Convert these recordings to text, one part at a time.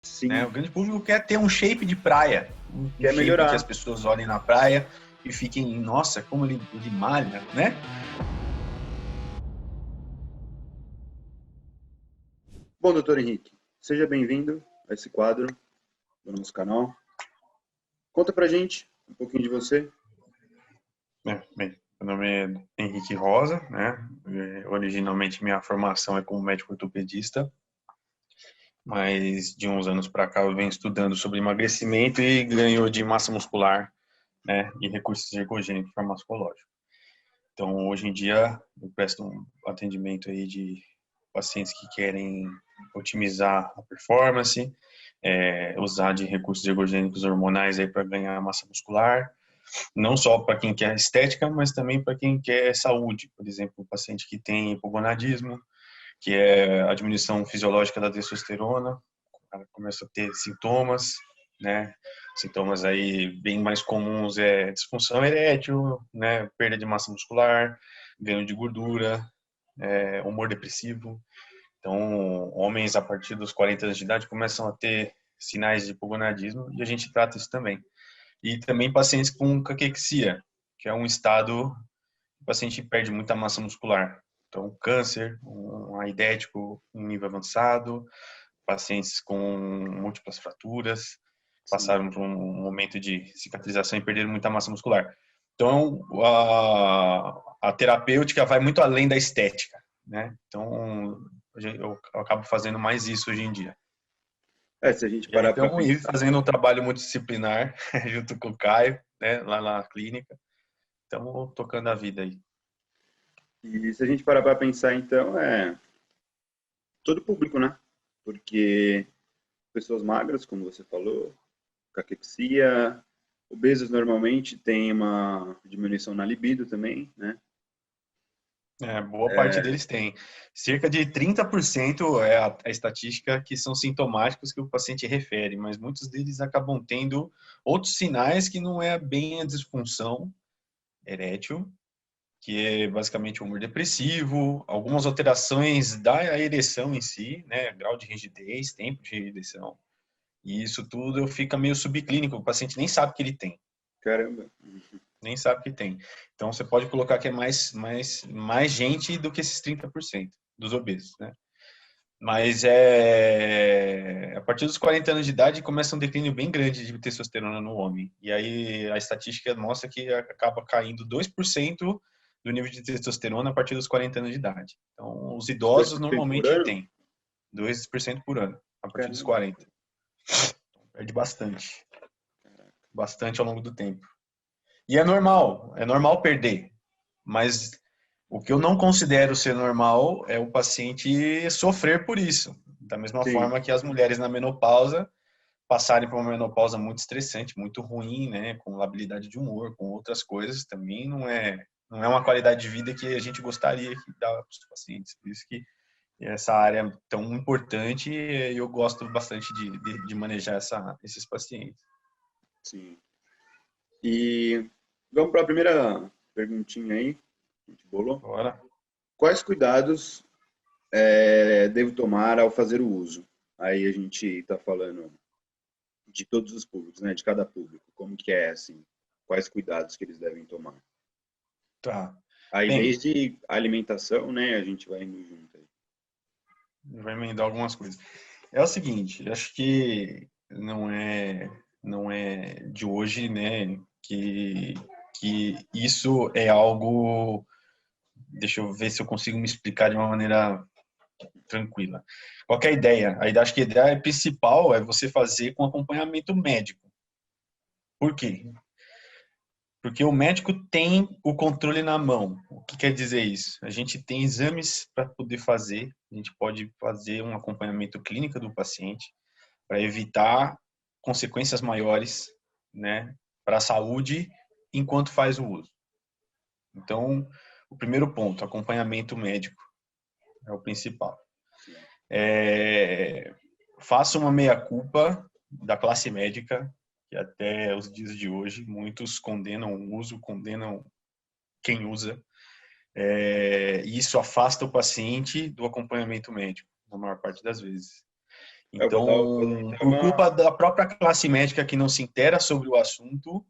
né? Sim. O grande público quer ter um shape de praia, um Quer shape melhorar. que as pessoas olhem na praia e fiquem, nossa, como ele malha, né? Bom, doutor Henrique, seja bem-vindo a esse quadro do nosso canal. Conta pra gente um pouquinho de você. Bem, meu nome é Henrique Rosa, né? Originalmente minha formação é como médico ortopedista, mas de uns anos para cá eu venho estudando sobre emagrecimento e ganho de massa muscular, né? E recursos ergogênicos farmacológicos. Então, hoje em dia, eu presto um atendimento aí de pacientes que querem otimizar a performance, usar de recursos ergogênicos hormonais aí para ganhar massa muscular, não só para quem quer estética, mas também para quem quer saúde. Por exemplo, o paciente que tem hipogonadismo, que é a diminuição fisiológica da testosterona, o cara começa a ter sintomas, né? Sintomas aí bem mais comuns é disfunção erétil, né? Perda de massa muscular, ganho de gordura, humor depressivo. Então, homens a partir dos 40 anos de idade começam a ter sinais de hipogonadismo e a gente trata isso também. E também pacientes com caquexia, que é um estado que o paciente perde muita massa muscular. Então, câncer, um aidético em nível avançado, pacientes com múltiplas fraturas, Sim. passaram por um momento de cicatrização e perderam muita massa muscular. Então, a terapêutica vai muito além da estética, né? Então, eu acabo fazendo mais isso hoje em dia. Se a gente E aí, parar para então, ir pensar, fazendo um trabalho multidisciplinar junto com o Caio, né, lá na clínica. Estamos tocando a vida aí. e se a gente parar para pensar, então, todo público, né? Porque pessoas magras, como você falou, caquexia, obesos normalmente tem uma diminuição na libido também, né? Boa parte deles tem. Cerca de 30% é a estatística que são sintomáticos que o paciente refere, mas muitos deles acabam tendo outros sinais que não é bem a disfunção erétil, que é basicamente o humor depressivo, algumas alterações da ereção em si, né, grau de rigidez, tempo de ereção. E isso tudo fica meio subclínico, o paciente nem sabe que ele tem. Caramba. Nem sabe que tem. Então, você pode colocar que é mais gente do que esses 30% dos obesos, né? Mas a partir dos 40 anos de idade começa um declínio bem grande de testosterona no homem. E aí a estatística mostra que acaba caindo 2% do nível de testosterona a partir dos 40 anos de idade. Então, os idosos 2% por normalmente ano? têm 2% por ano, a partir dos Caramba. 40. Perde bastante. Bastante ao longo do tempo. E é normal perder. Mas o que eu não considero ser normal é o paciente sofrer por isso. Da mesma Sim. forma que as mulheres na menopausa passarem por uma menopausa muito estressante, muito ruim, né, com labilidade de humor, com outras coisas, também não é uma qualidade de vida que a gente gostaria que dá para os pacientes. Por isso que essa área é tão importante e eu gosto bastante de manejar esses pacientes. Sim. E vamos para a primeira perguntinha aí, que a gente bolou. Agora, Quais cuidados devo tomar ao fazer o uso? Aí a gente está falando de todos os públicos, né? De cada público. Como que é, assim? Quais cuidados que eles devem tomar? tá. Aí Bem, desde a alimentação, né? A gente vai indo junto aí. vai emendar algumas coisas. É o seguinte, acho que não é de hoje, né, que isso é algo. Deixa eu ver se eu consigo me explicar de uma maneira tranquila. Qual que é a ideia? Acho que a ideia principal é você fazer com acompanhamento médico. Por quê? Porque o médico tem o controle na mão. O que quer dizer isso? A gente tem exames para poder fazer, a gente pode fazer um acompanhamento clínico do paciente para evitar consequências maiores, né, para a saúde enquanto faz o uso. Então, o primeiro ponto, acompanhamento médico, é o principal. Sim. Faça uma meia-culpa da classe médica, que até os dias de hoje muitos condenam o uso, condenam quem usa. E isso afasta o paciente do acompanhamento médico, na maior parte das vezes. Eu Então, por culpa da própria classe médica que não se intera sobre o assunto,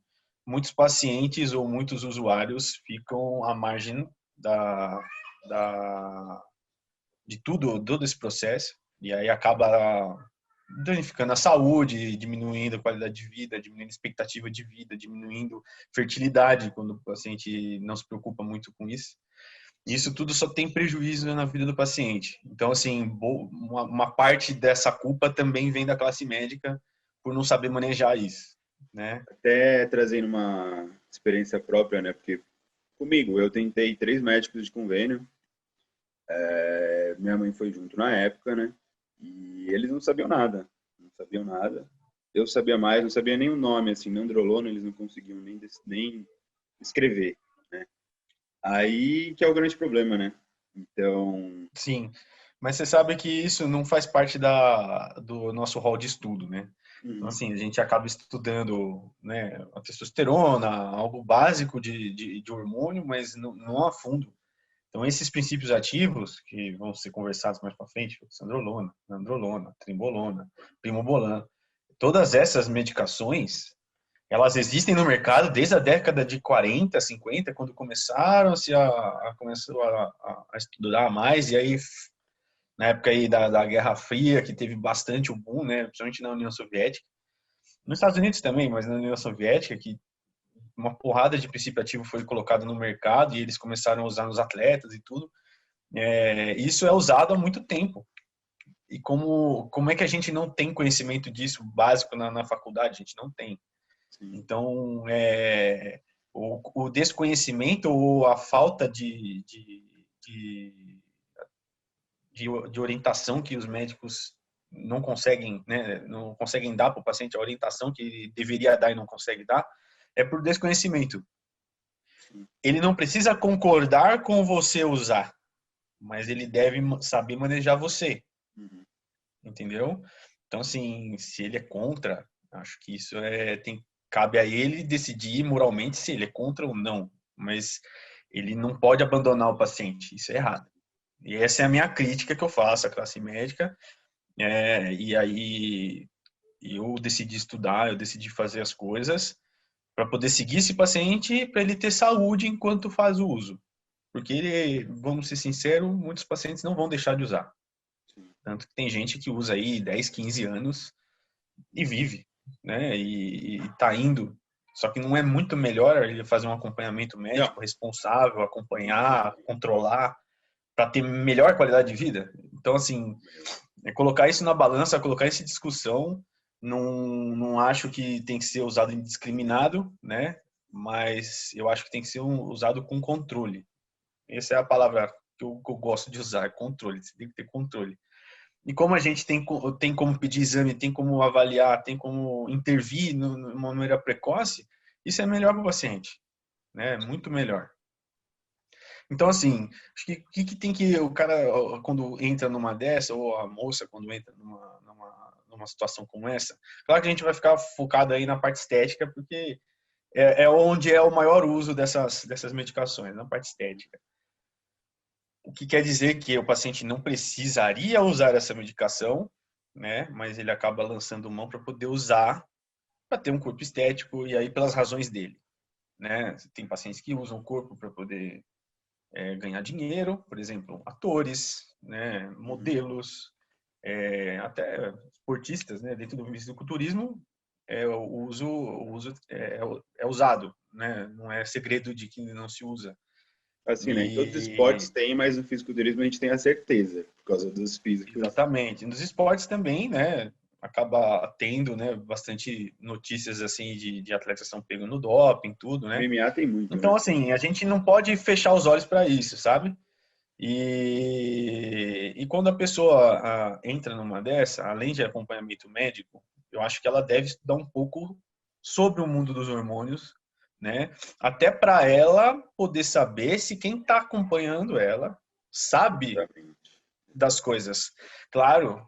muitos pacientes ou muitos usuários ficam à margem da, de todo esse processo, e aí acaba danificando a saúde, diminuindo a qualidade de vida, diminuindo a expectativa de vida, diminuindo fertilidade, quando o paciente não se preocupa muito com isso. Isso tudo só tem prejuízo na vida do paciente. Então, assim, uma parte dessa culpa também vem da classe médica por não saber manejar isso, né? até trazendo uma experiência própria, né? Porque comigo, eu tentei 3 médicos de convênio, minha mãe foi junto na época, né? E eles não sabiam nada, não sabiam nada. Eu sabia mais, não sabia nem o nome, assim, nandrolona, eles não conseguiam nem escrever, né? Aí que é o grande problema, né? Então, Sim, mas você sabe que isso não faz parte do nosso rol de estudo, né? Então, uhum, assim, a gente acaba estudando, né, a testosterona, algo básico de hormônio, mas não a fundo. Então, esses princípios ativos, que vão ser conversados mais para frente, oxandrolona, nandrolona, trimbolona, primobolan, todas essas medicações, elas existem no mercado desde a década de 40, 50, quando começaram-se começou a estudar mais, e aí, na época aí da Guerra Fria, que teve bastante o boom, né, principalmente na União Soviética, nos Estados Unidos também, mas na União Soviética, que uma porrada de princípio ativo foi colocado no mercado e eles começaram a usar nos atletas e tudo. Isso é usado há muito tempo. E como é que a gente não tem conhecimento disso básico na faculdade? A gente não tem. sim, Então, o desconhecimento ou a falta de orientação que os médicos não conseguem, né, não conseguem dar para o paciente, a orientação que deveria dar e não consegue dar, é por desconhecimento. sim, Ele não precisa concordar com você usar, mas ele deve saber manejar você, uhum, entendeu? Então, assim, se ele é contra, acho que isso cabe a ele decidir moralmente se ele é contra ou não, mas ele não pode abandonar o paciente, isso é errado. E essa é a minha crítica que eu faço à classe médica, e aí eu decidi estudar, eu decidi fazer as coisas para poder seguir esse paciente, para ele ter saúde enquanto faz o uso. Porque ele, vamos ser sinceros, muitos pacientes não vão deixar de usar. sim. Tanto que tem gente que usa aí 10, 15 anos e vive, né? E tá indo. Só que não é muito melhor ele fazer um acompanhamento Não, médico responsável, acompanhar, controlar, para ter melhor qualidade de vida? Então, assim, colocar isso na balança, colocar isso em discussão, não acho que tem que ser usado indiscriminado, né? Mas eu acho que tem que ser usado com controle. Essa é a palavra que eu gosto de usar, controle. Você tem que ter controle. E como a gente tem como pedir exame, tem como avaliar, tem como intervir de uma maneira precoce, isso é melhor para o paciente, né? Muito melhor. Então, assim, acho que o que tem que o cara, quando entra numa dessa, ou a moça, quando entra numa situação como essa, claro que a gente vai ficar focado aí na parte estética, porque é onde é o maior uso dessas medicações, na parte estética. O que quer dizer que o paciente não precisaria usar essa medicação, né? Mas ele acaba lançando mão para poder usar, para ter um corpo estético, e aí pelas razões dele, né? Tem pacientes que usam o corpo para poder ganhar dinheiro, por exemplo, atores, né, uhum. modelos, até esportistas, né, dentro do fisiculturismo, o uso é usado, né, não é segredo de que não se usa. Assim, né? Em todos os esportes E tem, mas no fisiculturismo a gente tem a certeza, por causa dos físicos. exatamente, nos esportes também, né, acaba tendo, né, bastante notícias assim de atletas que estão pegando no doping, tudo, né? MMA tem muito, Então, né? assim, a gente não pode fechar os olhos para isso, sabe? E quando a pessoa entra numa dessa, além de acompanhamento médico, eu acho que ela deve estudar um pouco sobre o mundo dos hormônios, né? Até para ela poder saber se quem está acompanhando ela sabe Exatamente. das coisas. Claro,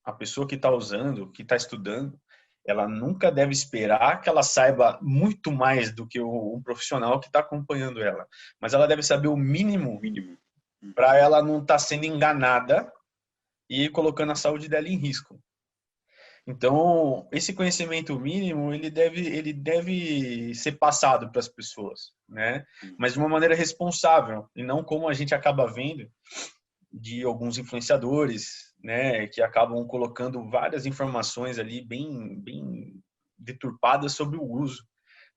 a pessoa que está usando, que está estudando, ela nunca deve esperar que ela saiba muito mais do que um profissional que está acompanhando ela. Mas ela deve saber o mínimo Mínimo. Uhum. para ela não estar sendo enganada e colocando a saúde dela em risco. Então, esse conhecimento mínimo, ele deve ser passado para as pessoas, né? Mas de uma maneira responsável, e não como a gente acaba vendo de alguns influenciadores, né, que acabam colocando várias informações ali bem deturpadas sobre o uso,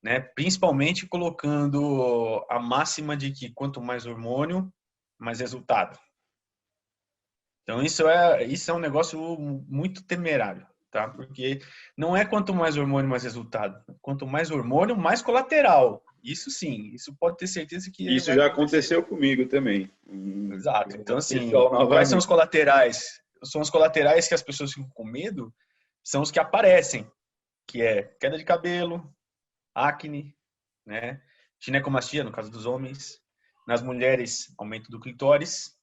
né? Principalmente colocando a máxima de que quanto mais hormônio, mais resultado. Então isso é um negócio muito temerário, tá? Porque não é quanto mais hormônio, mais resultado. Quanto mais hormônio, mais colateral. Isso sim, isso pode ter certeza que Isso vai já acontecer. aconteceu comigo também. Exato. Então, assim, Pessoal, quais são os novamente. colaterais? São os colaterais que as pessoas ficam com medo, são os que aparecem, que é queda de cabelo, acne, né? Ginecomastia, no caso dos homens. Nas mulheres, aumento do clitóris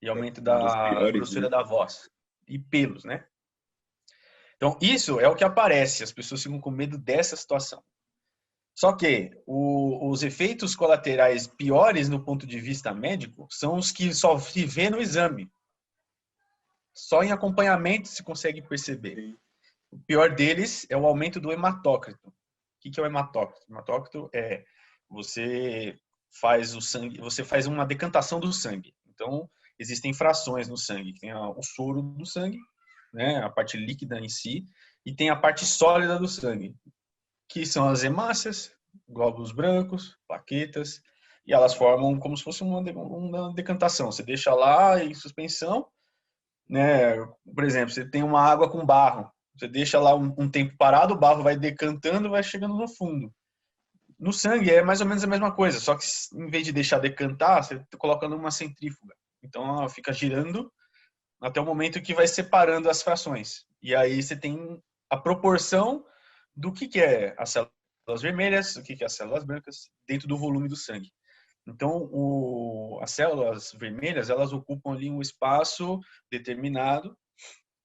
e aumento Um dos da piores, né? grossura da voz. E pelos, né? Então, isso é o que aparece. As pessoas ficam com medo dessa situação. Só que os efeitos colaterais piores no ponto de vista médico são os que só se vê no exame. Só em acompanhamento se consegue perceber. Sim. O pior deles é o aumento do hematócrito. O que é o hematócrito? O hematócrito é você faz o sangue, você faz uma decantação do sangue. Então, existem frações no sangue, tem o soro do sangue, né, a parte líquida em si, e tem a parte sólida do sangue, que são as hemácias, glóbulos brancos, plaquetas, e elas formam como se fosse uma decantação. Você deixa lá em suspensão, né? Por exemplo, você tem uma água com barro, você deixa lá um tempo parado, o barro vai decantando, vai chegando no fundo. No sangue é mais ou menos a mesma coisa, só que em vez de deixar decantar, você coloca numa centrífuga. Então ela fica girando até o momento que vai separando as frações. E aí você tem a proporção do que é as células vermelhas, o que é as células brancas dentro do volume do sangue. Então, as células vermelhas, elas ocupam ali um espaço determinado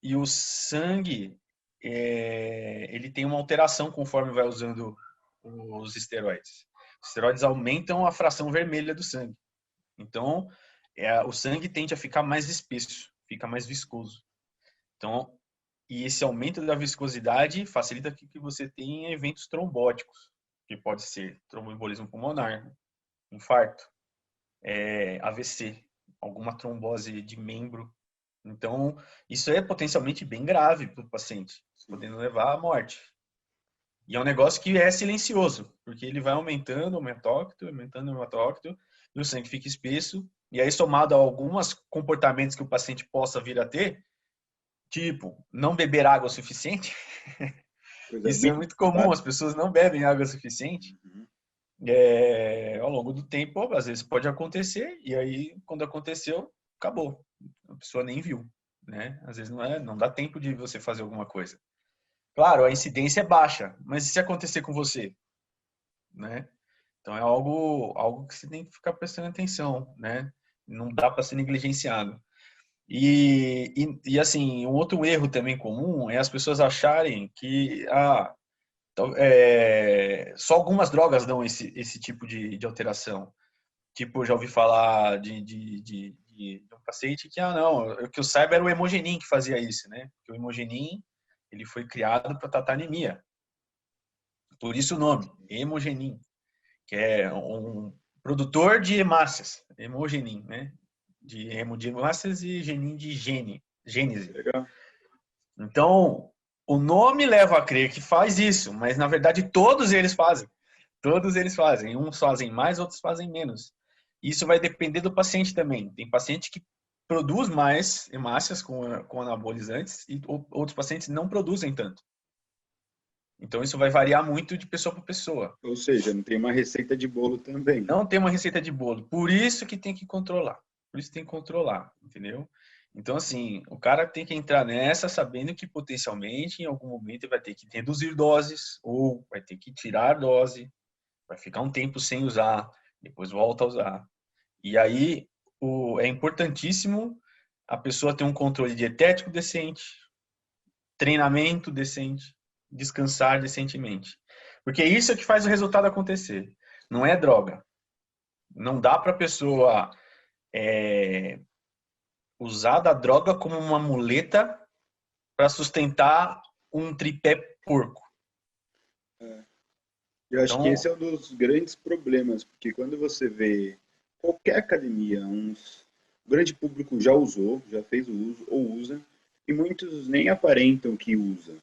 e o sangue, ele tem uma alteração conforme vai usando os esteroides. Os esteroides aumentam a fração vermelha do sangue. Então, o sangue tende a ficar mais espesso, fica mais viscoso. Então, e esse aumento da viscosidade facilita que você tenha eventos trombóticos, que pode ser tromboembolismo pulmonar, infarto, AVC, alguma trombose de membro. Então, isso é potencialmente bem grave para o paciente, podendo levar à morte. E é um negócio que é silencioso, porque ele vai aumentando o hematócrito, e o sangue fica espesso. E aí, somado a alguns comportamentos que o paciente possa vir a ter, tipo, não beber água o suficiente. Coisa Isso é bem muito comum, complicada. as pessoas não bebem água o suficiente. Uhum. Ao longo do tempo, às vezes pode acontecer, e aí, quando aconteceu, acabou. A pessoa nem viu, né? Às vezes não dá tempo de você fazer alguma coisa. Claro, a incidência é baixa, mas e se acontecer com você, né? Então é algo que você tem que ficar prestando atenção, né? Não dá para ser negligenciado. E assim, um outro erro também comum é as pessoas acharem que só algumas drogas dão esse tipo de alteração. Tipo, eu já ouvi falar de um paciente que, não, o que eu saiba era o Hemogenin que fazia isso, né? Porque o Hemogenin, ele foi criado para tratar anemia. Por isso o nome, Hemogenin, que é um produtor de hemácias, Hemogenin, né? De hemo de hemácias e genin de gênese. Legal. Então, o nome leva a crer que faz isso, mas na verdade todos eles fazem. Todos eles fazem. Uns fazem mais, outros fazem menos. Isso vai depender do paciente também. Tem paciente que produz mais hemácias com anabolizantes e outros pacientes não produzem tanto. Então isso vai variar muito de pessoa para pessoa. Ou seja, não tem uma receita de bolo também. Não tem uma receita de bolo. Por isso que tem que controlar. Por isso tem que controlar, entendeu? Então, assim, o cara tem que entrar nessa sabendo que potencialmente, em algum momento, ele vai ter que reduzir doses ou vai ter que tirar dose, vai ficar um tempo sem usar, depois volta a usar. E aí, é importantíssimo a pessoa ter um controle dietético decente, treinamento decente, descansar decentemente. Porque isso é que faz o resultado acontecer. Não é droga. Não dá para a pessoa usar da droga como uma muleta para sustentar um tripé porco. Eu acho que Então, esse é um dos grandes problemas, porque quando você vê qualquer academia, o grande público já usou, já fez o uso ou usa, e muitos nem aparentam que usa.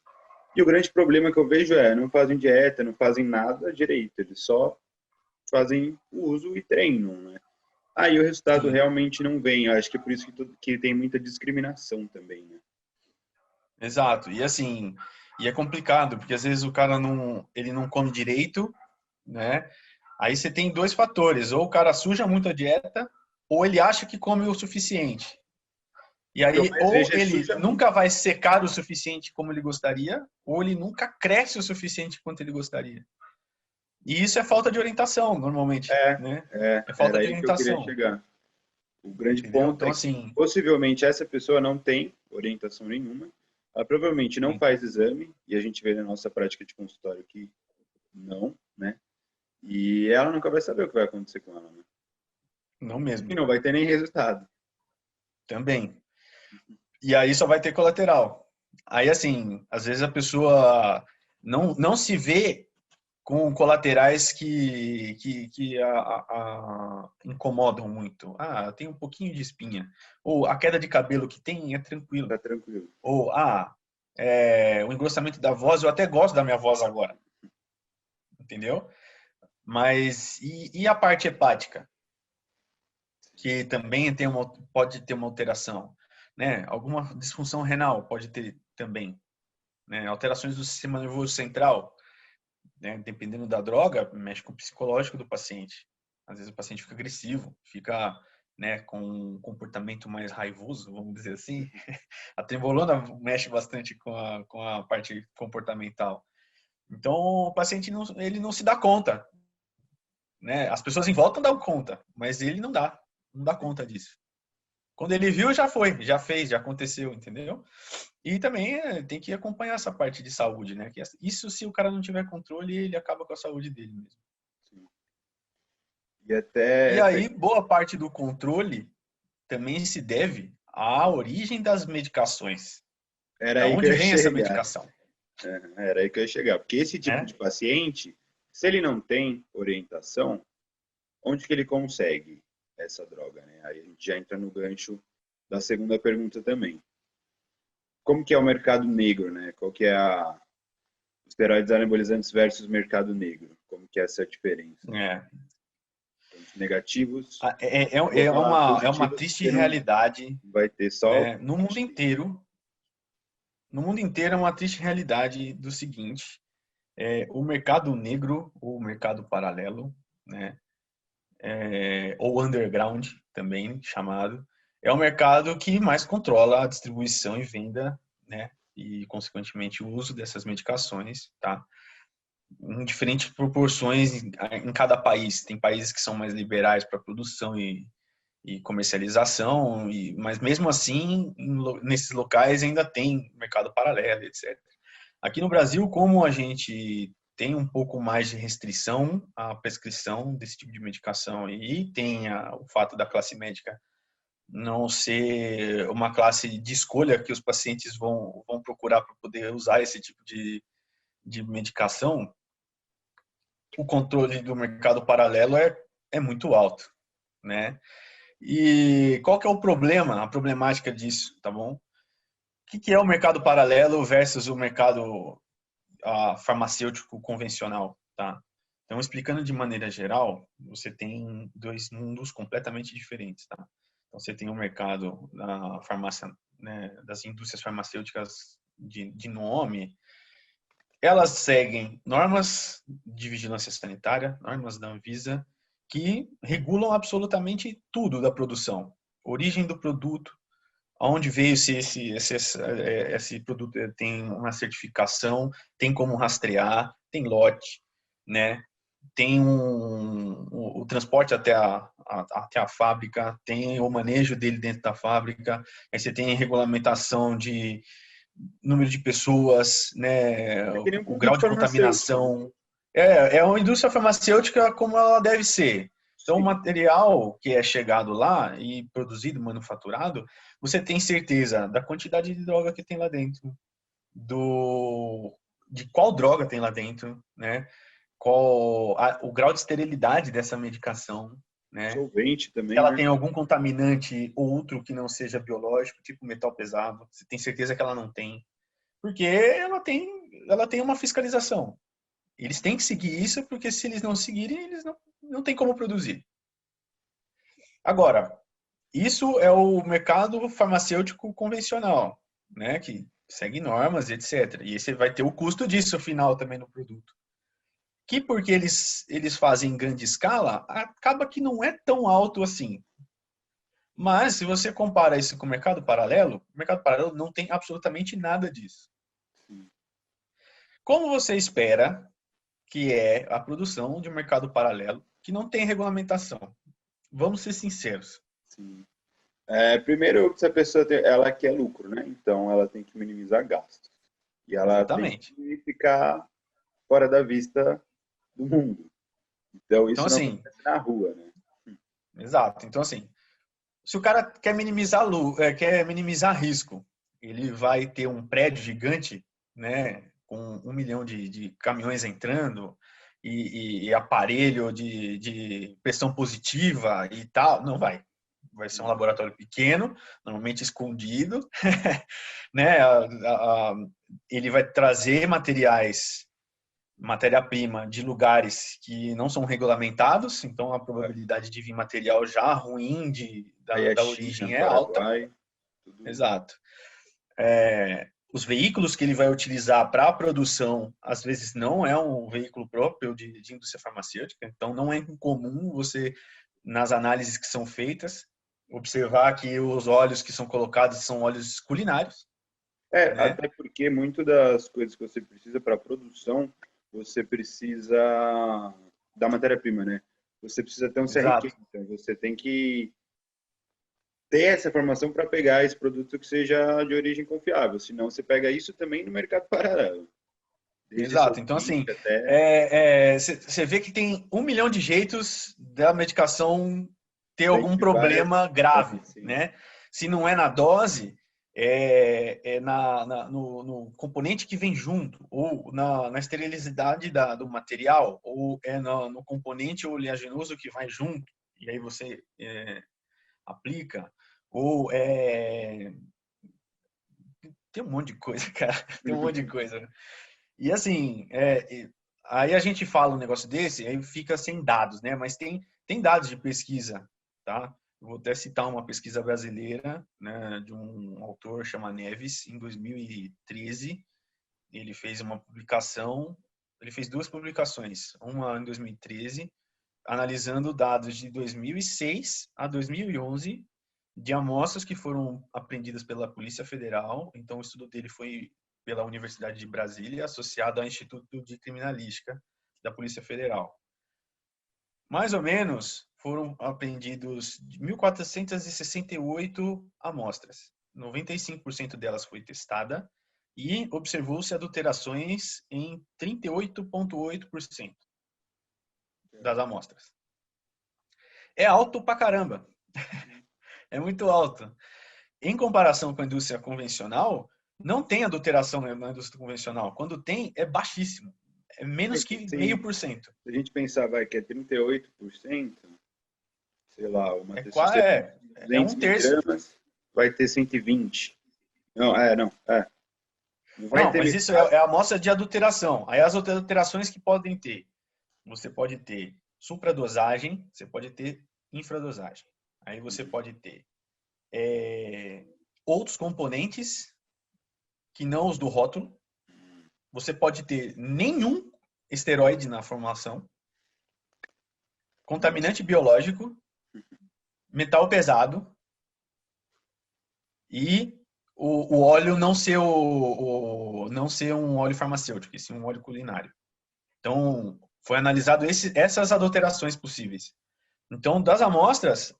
E o grande problema que eu vejo é, não fazem dieta, não fazem nada direito, eles só fazem o uso e treinam, né? Aí o resultado sim, realmente não vem. Eu acho que é por isso que tem muita discriminação também, né? exato. E assim, e é complicado, porque às vezes o cara ele não come direito, né? Aí você tem dois fatores, ou o cara suja muito a dieta, ou ele acha que come o suficiente. E O que eu aí, mais ou vejo é ele suja muito. nunca vai secar o suficiente como ele gostaria, ou ele nunca cresce o suficiente quanto ele gostaria. E isso é falta de orientação, normalmente, né? É falta Era de aí que eu queria orientação, chegar. O grande entendeu? ponto Então, é que assim, possivelmente essa pessoa não tem orientação nenhuma, ela provavelmente não sim, faz exame, e a gente vê na nossa prática de consultório que não, né? E ela nunca vai saber o que vai acontecer com ela, né? não E mesmo, não vai ter nem resultado. também. E aí só vai ter colateral. Aí, assim, às vezes a pessoa não se vê com colaterais que incomodam muito. Ah, tem um pouquinho de espinha. Ou a queda de cabelo que tem é tranquilo. Tá tranquilo. Ou, o engrossamento da voz, eu até gosto da minha voz agora, entendeu? Mas, e a parte hepática? Que também pode ter uma alteração, né? Alguma disfunção renal pode ter também, né? Alterações do sistema nervoso central, né? Dependendo da droga, mexe com o psicológico do paciente. Às vezes o paciente fica agressivo, fica, né, com um comportamento mais raivoso, vamos dizer assim. A trembolona mexe bastante com a parte comportamental. Então o paciente ele não se dá conta, né? As pessoas em volta dão conta, mas ele não dá conta disso. Quando ele viu, já foi, já fez, já aconteceu, entendeu? E também tem que acompanhar essa parte de saúde, né? Que isso, se o cara não tiver controle, ele acaba com a saúde dele mesmo. Sim. E até E essa. aí, boa parte do controle também se deve à origem das medicações. Era Da aí que eu onde ia vem essa chegar. medicação, Era aí que eu ia chegar. Porque esse tipo né? de paciente, se ele não tem orientação, onde que ele consegue essa droga, né? Aí a gente já entra no gancho da segunda pergunta também. Como que é o mercado negro, né? Qual que é a esteroides anabolizantes versus mercado negro? Como que é essa diferença? É, Pontos negativos, é, eu vou falar é uma positivos triste porque não realidade, vai ter só né? No mundo inteiro é uma triste realidade do seguinte: o mercado negro, o mercado paralelo, né? Ou underground também chamado, é o mercado que mais controla a distribuição e venda, né? E consequentemente o uso dessas medicações, tá? Em diferentes proporções em cada país. Tem países que são mais liberais para produção e comercialização, mas mesmo assim, nesses locais ainda tem mercado paralelo, etc. Aqui no Brasil, como a gente tem um pouco mais de restrição à prescrição desse tipo de medicação e tem o fato da classe médica não ser uma classe de escolha que os pacientes vão procurar para poder usar esse tipo de medicação, o controle do mercado paralelo é muito alto, né? E qual que é o problema, a problemática disso, tá bom? O que é o mercado paralelo versus o mercado farmacêutico convencional, tá? Então, explicando de maneira geral, você tem dois mundos completamente diferentes, tá? Então, você tem o mercado da farmácia, né, das indústrias farmacêuticas de nome, elas seguem normas de vigilância sanitária, normas da Anvisa, que regulam absolutamente tudo da produção. Origem do produto, aonde veio se esse produto tem uma certificação, tem como rastrear, tem lote, né? Tem o transporte até a fábrica, tem o manejo dele dentro da fábrica, aí você tem regulamentação de número de pessoas, né, é que nem um o grau produto de farmacêutico, né? contaminação. É uma indústria farmacêutica como ela deve ser. Então, o Sim, material que é chegado lá e produzido, manufaturado, você tem certeza da quantidade de droga que tem lá dentro. de qual droga tem lá dentro, né? O grau de esterilidade dessa medicação, né? Solvente Se também, ela né? tem algum contaminante outro que não seja biológico, tipo metal pesado. Você tem certeza que ela não tem? Porque ela tem uma fiscalização. Eles têm que seguir isso, porque se eles não seguirem, eles não têm como produzir. Agora, isso é o mercado farmacêutico convencional, né? Que segue normas, etc. E você vai ter o custo disso final também no produto. Que porque eles fazem em grande escala, acaba que não é tão alto assim. Mas se você compara isso com o mercado paralelo não tem absolutamente nada disso. Sim, Como você espera que é a produção de um mercado paralelo que não tem regulamentação? Vamos ser sinceros. sim. Primeiro, se a pessoa ela quer lucro, né? Então ela tem que minimizar gastos. E ela tem Exatamente. que ficar fora da vista do mundo. Então Então, isso não assim, acontece na rua, né? exato. Então, assim, se o cara quer minimizar risco, ele vai ter um prédio gigante, né, com 1 milhão de caminhões entrando e aparelho de pressão positiva e tal. Não vai. Vai ser um laboratório pequeno, normalmente escondido, né? Ele vai trazer matéria-prima de lugares que não são regulamentados, então a probabilidade de vir material já ruim Aí é da China, origem é alta. Paraguai, tudo. Exato. Os veículos que ele vai utilizar para a produção, às vezes não é um veículo próprio de indústria farmacêutica, então não é incomum você, nas análises que são feitas, observar que os óleos que são colocados são óleos culinários, né? Até porque muito das coisas que você precisa para a produção, você precisa da matéria-prima, né? Você precisa ter um CRQ, Exato. então você tem que ter essa informação para pegar esse produto que seja de origem confiável, senão você pega isso também no mercado paralelo, desde Exato. Então, assim, solvente até você vê que tem 1 milhão de jeitos da medicação ter algum dentre várias. problema grave, Sim. né? Se não é na dose, no componente que vem junto, ou na esterilidade do material, ou no componente oleaginoso que vai junto, e aí você aplica, ou tem um monte de coisa, cara, tem um monte de coisa. E assim, aí a gente fala um negócio desse, aí fica sem dados, né? Mas tem dados de pesquisa, tá? Eu vou até citar uma pesquisa brasileira, né, de um autor chamado Neves, em 2013. Ele fez uma publicação, ele fez duas publicações, uma em 2013, analisando dados de 2006 a 2011 de amostras que foram apreendidas pela Polícia Federal. Então, o estudo dele foi pela Universidade de Brasília, associado ao Instituto de Criminalística da Polícia Federal. Mais ou menos foram apreendidos 1.468 amostras. 95% delas foi testada e observou-se adulterações em 38,8% das amostras. É alto pra caramba. É muito alto. Em comparação com a indústria convencional, não tem adulteração na indústria convencional. Quando tem, é baixíssimo. É menos que Sim, 0,5%. se a gente pensar, vai, que é 38%, sei lá, se Quase, você tem 200 um terço. miligramas, vai ter 120. Não. Não vai Não, ter mas isso metade. é a amostra de adulteração. Aí as adulterações que podem ter. Você pode ter supradosagem, você pode ter infradosagem. Aí você pode ter outros componentes que não os do rótulo. Você pode ter nenhum esteroide na formação, Nossa. contaminante biológico, metal pesado e o óleo não ser não ser um óleo farmacêutico, e sim um óleo culinário. Então, foi analisado essas adulterações possíveis. Então, das amostras,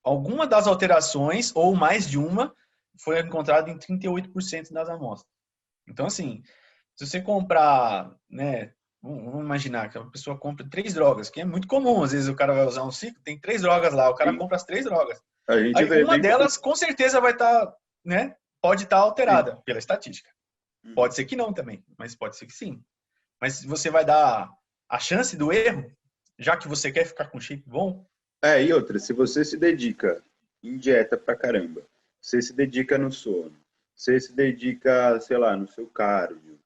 alguma das alterações, ou mais de uma, foi encontrada em 38% das amostras. Então, assim, se você comprar, né, vamos imaginar que a pessoa compra 3 drogas, que é muito comum, às vezes o cara vai usar um ciclo, tem 3 drogas lá, o cara Sim, compra as 3 drogas. a gente Aí vê uma bem comum. delas com certeza vai estar, né, pode estar Sim. alterada pela estatística. Pode ser que não também, mas pode ser que sim. Mas você vai dar a chance do erro, já que você quer ficar com shape bom? E outra, se você se dedica em dieta pra caramba, você se dedica no sono, você se dedica, sei lá, no seu cardio,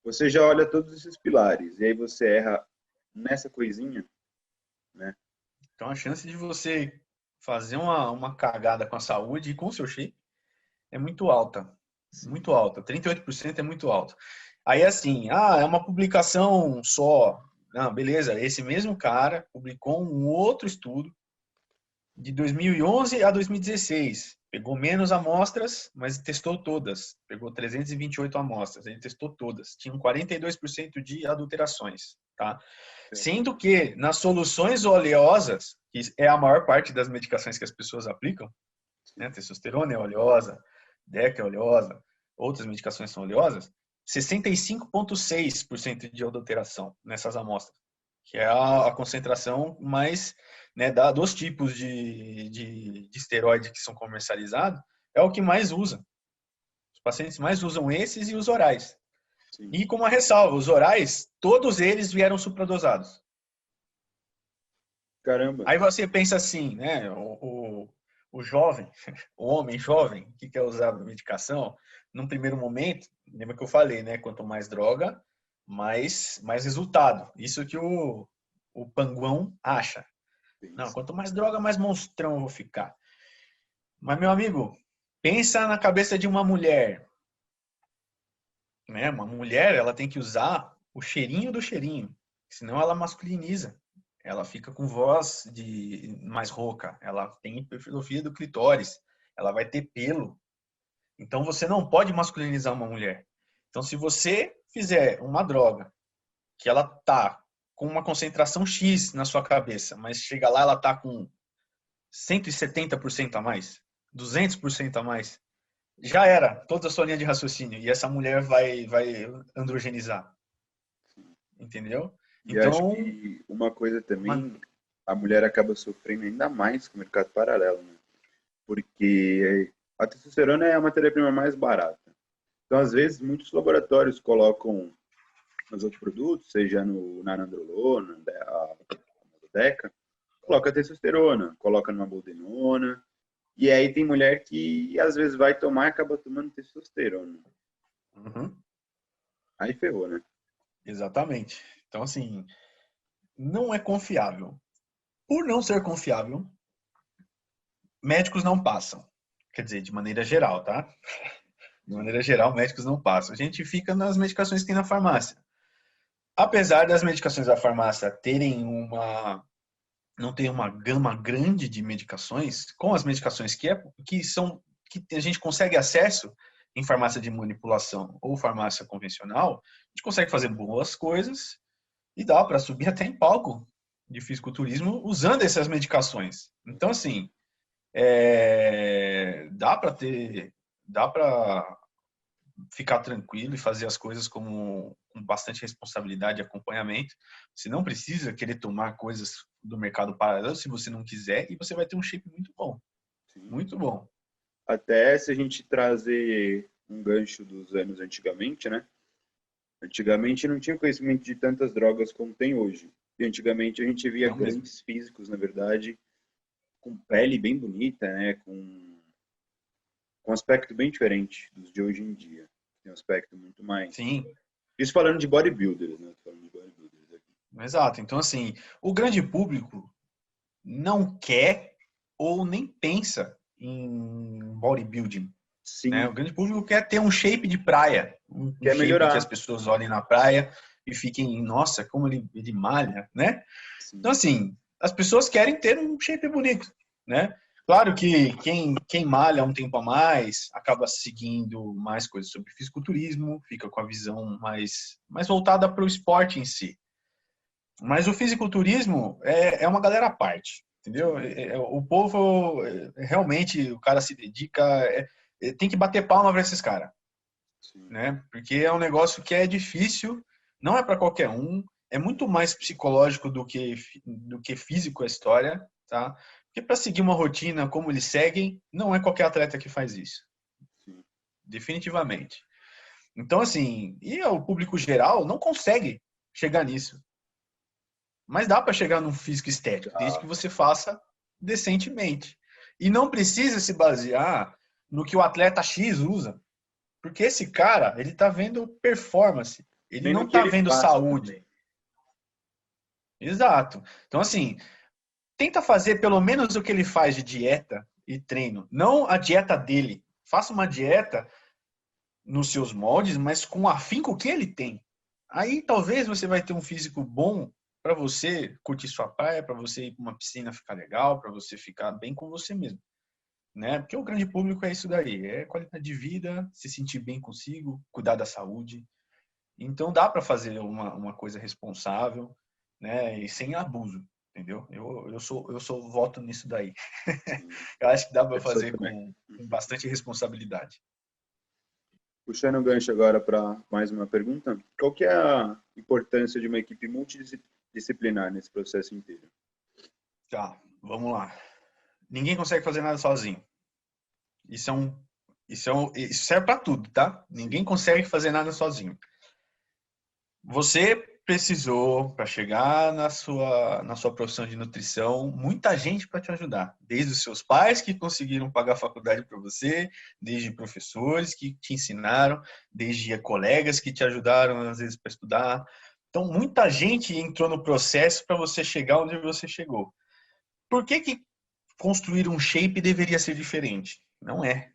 você já olha todos esses pilares, e aí você erra nessa coisinha, né? Então a chance de você fazer uma cagada com a saúde e com o seu shape é muito alta. Sim. Muito alta. 38% é muito alto. Aí assim, é uma publicação só. Não, beleza, esse mesmo cara publicou um outro estudo de 2011 a 2016. Pegou menos amostras, mas testou todas. Pegou 328 amostras, ele testou todas. Tinham 42% de adulterações, tá? Sendo que nas soluções oleosas, que é a maior parte das medicações que as pessoas aplicam, né? Testosterona é oleosa, DECA é oleosa, outras medicações são oleosas, 65,6% de adulteração nessas amostras, que é a concentração mais, né, dos tipos de esteroide que são comercializados, é o que mais usa. Os pacientes mais usam esses e os orais. Sim. E com uma ressalva, os orais, todos eles vieram supradosados. Caramba. Aí você pensa assim, né? O jovem, o homem jovem que quer usar medicação, num primeiro momento, lembra que eu falei, né? Quanto mais droga, mais resultado. Isso que o panguão acha. Não, Pensa. quanto mais droga, mais monstrão eu vou ficar. Mas, meu amigo, pensa na cabeça de uma mulher. Né? Uma mulher, ela tem que usar o cheirinho do cheirinho, senão ela masculiniza. Ela fica com voz de mais rouca, ela tem hipertrofia do clitóris, ela vai ter pelo. Então você não pode masculinizar uma mulher. Então se você fizer uma droga que ela tá com uma concentração X na sua cabeça, mas chega lá ela tá com 170% a mais, 200% a mais, já era toda a sua linha de raciocínio e essa mulher vai androgenizar, entendeu? E acho Então, que uma coisa também, a mulher acaba sofrendo ainda mais com o mercado paralelo, né? Porque a testosterona é a matéria-prima mais barata. Então, às vezes, muitos laboratórios colocam nos outros produtos, seja na nandrolona, a Deca, coloca testosterona, coloca numa boldenona, e aí tem mulher que às vezes vai tomar e acaba tomando testosterona. uhum, Aí ferrou, né? exatamente. Então, assim, não é confiável. Por não ser confiável, médicos não passam. Quer dizer, de maneira geral, tá? De Sim. maneira geral, médicos não passam. A gente fica nas medicações que tem na farmácia. Apesar das medicações da farmácia terem não tem uma gama grande de medicações, com as medicações que a gente consegue acesso em farmácia de manipulação ou farmácia convencional, a gente consegue fazer boas coisas e dá para subir até em palco de fisiculturismo usando essas medicações. Então, assim, dá para ficar tranquilo e fazer as coisas com bastante responsabilidade e acompanhamento. Você não precisa querer tomar coisas do mercado paralelo se você não quiser e você vai ter um shape muito bom. Sim. Muito bom. Até se a gente trazer um gancho dos anos antigamente, né? Antigamente não tinha conhecimento de tantas drogas como tem hoje. E antigamente a gente via Não mesmo. grandes físicos, na verdade, com pele bem bonita, né? Com um aspecto bem diferente dos de hoje em dia. Tem um aspecto muito mais. Sim, Isso falando de bodybuilders, né? Tô falando de bodybuilders aqui. exato. Então, assim, o grande público não quer ou nem pensa em bodybuilding. Né? Sim, O grande público quer ter um shape de praia, um quer shape que as melhorar. pessoas olhem na praia e fiquem, nossa, como ele malha, né? Então, Sim, assim, as pessoas querem ter um shape bonito, né? Claro que quem malha um tempo a mais acaba seguindo mais coisas sobre fisiculturismo, fica com a visão mais voltada para o esporte em si. Mas o fisiculturismo é uma galera à parte, entendeu? sim, O povo, realmente, o cara se dedica, tem que bater palma para esses caras, sim. né? Porque é um negócio que é difícil, não é para qualquer um, é muito mais psicológico do que físico a história, tá? Porque para seguir uma rotina como eles seguem, não é qualquer atleta que faz isso, Sim. definitivamente. Então, assim, e o público geral não consegue chegar nisso. Mas dá para chegar num físico estético, desde que você faça decentemente. E não precisa se basear no que o atleta X usa. Porque esse cara, ele tá vendo performance. Ele Nem não no que tá ele vendo passa saúde. também. Exato. Então, assim, tenta fazer pelo menos o que ele faz de dieta e treino. Não a dieta dele. Faça uma dieta nos seus moldes, mas com o afinco que ele tem. Aí talvez você vai ter um físico bom para você curtir sua praia, para você ir para uma piscina ficar legal, para você ficar bem com você mesmo, né? Porque o grande público é isso daí, é qualidade de vida, se sentir bem consigo, cuidar da saúde. Então dá para fazer uma coisa responsável, né? E sem abuso, entendeu? Eu sou voto nisso daí. Sim, Eu acho que dá para eu sou fazer também. com bastante responsabilidade. Puxando o gancho agora para mais uma pergunta, qual que é a importância de uma equipe multidisciplinar nesse processo inteiro? Tá, vamos lá. Ninguém consegue fazer nada sozinho. Isso serve para tudo, tá? Ninguém Sim, consegue fazer nada sozinho. Você precisou, para chegar na sua profissão de nutrição, muita gente para te ajudar. Desde os seus pais que conseguiram pagar a faculdade para você, desde professores que te ensinaram, desde colegas que te ajudaram, às vezes, para estudar. Então, muita gente entrou no processo para você chegar onde você chegou. Por que construir um shape deveria ser diferente? Não é,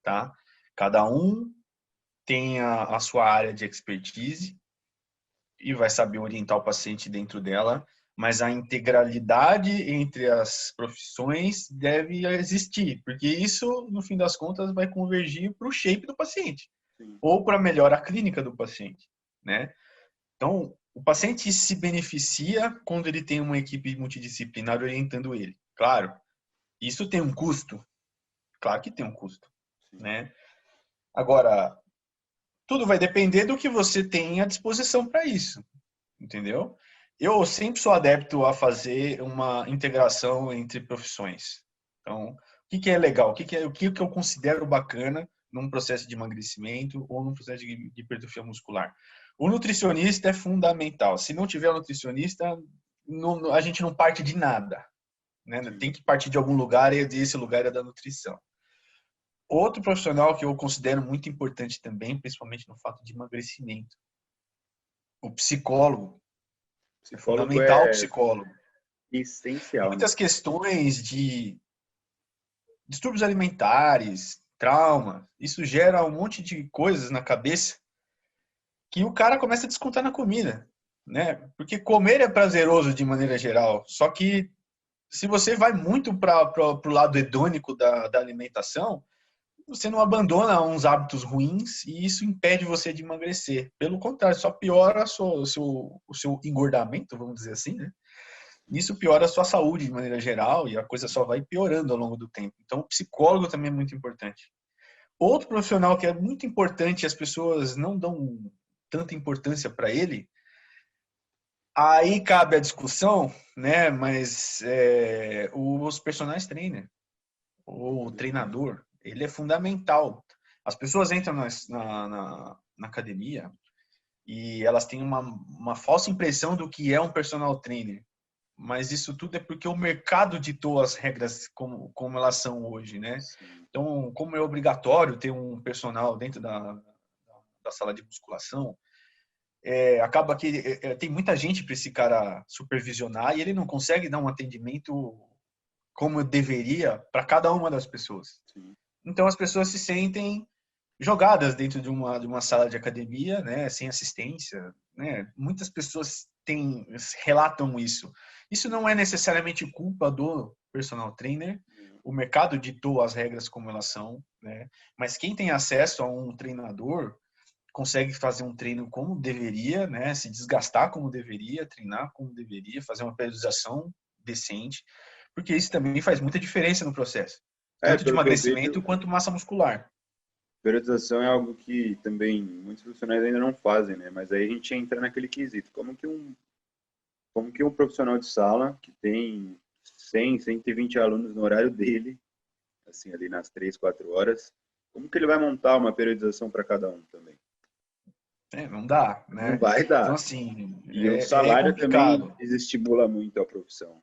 tá? Cada um tem a sua área de expertise e vai saber orientar o paciente dentro dela, mas a integralidade entre as profissões deve existir, porque isso, no fim das contas, vai convergir para o shape do paciente sim, ou para a melhora clínica do paciente, né? Então, o paciente se beneficia quando ele tem uma equipe multidisciplinar orientando ele. Claro, isso tem um custo, claro que tem um custo, sim. né? Agora, tudo vai depender do que você tem à disposição para isso, entendeu? Eu sempre sou adepto a fazer uma integração entre profissões. Então, o que é legal? O que eu considero bacana num processo de emagrecimento ou num processo de hipertrofia muscular? O nutricionista é fundamental. Se não tiver nutricionista, a gente não parte de nada, né? Tem Sim. que partir de algum lugar e esse lugar é da nutrição. Outro profissional que eu considero muito importante também, principalmente no fato de emagrecimento, o psicólogo. É Psicólogo fundamental o é psicólogo. essencial, né? Muitas questões de distúrbios alimentares, trauma, isso gera um monte de coisas na cabeça que o cara começa a descontar na comida, né? Porque comer é prazeroso de maneira geral, só que se você vai muito para o lado hedônico da alimentação, você não abandona uns hábitos ruins e isso impede você de emagrecer. Pelo contrário, só piora o seu engordamento, vamos dizer assim, né? Isso piora a sua saúde de maneira geral e a coisa só vai piorando ao longo do tempo. Então, o psicólogo também é muito importante. Outro profissional que é muito importante e as pessoas não dão tanta importância para ele, aí cabe a discussão, né? Mas os personagens trainer, ou o treinador, ele é fundamental. As pessoas entram na academia e elas têm uma falsa impressão do que é um personal trainer. Mas isso tudo é porque o mercado ditou as regras como elas são hoje, né? Sim. Então, como é obrigatório ter um personal dentro da sala de musculação, acaba que tem muita gente para esse cara supervisionar e ele não consegue dar um atendimento como deveria para cada uma das pessoas. Sim. Então, as pessoas se sentem jogadas dentro de uma sala de academia, né, sem assistência, né? Muitas pessoas relatam isso. Isso não é necessariamente culpa do personal trainer. O mercado ditou as regras como elas são, né? Mas quem tem acesso a um treinador consegue fazer um treino como deveria, né? Se desgastar como deveria, treinar como deveria, fazer uma periodização decente, porque isso também faz muita diferença no processo, É, tanto de pelo que eu vejo, emagrecimento quanto massa muscular. periodização é algo que também muitos profissionais ainda não fazem, né? Mas aí a gente entra naquele quesito. Como que um profissional de sala que tem 100, 120 alunos no horário dele, assim, ali nas 3, 4 horas, como que ele vai montar uma periodização para cada um também? Não dá, Não né? vai Então, dar. assim, E o é salário também complicado. desestimula muito a profissão.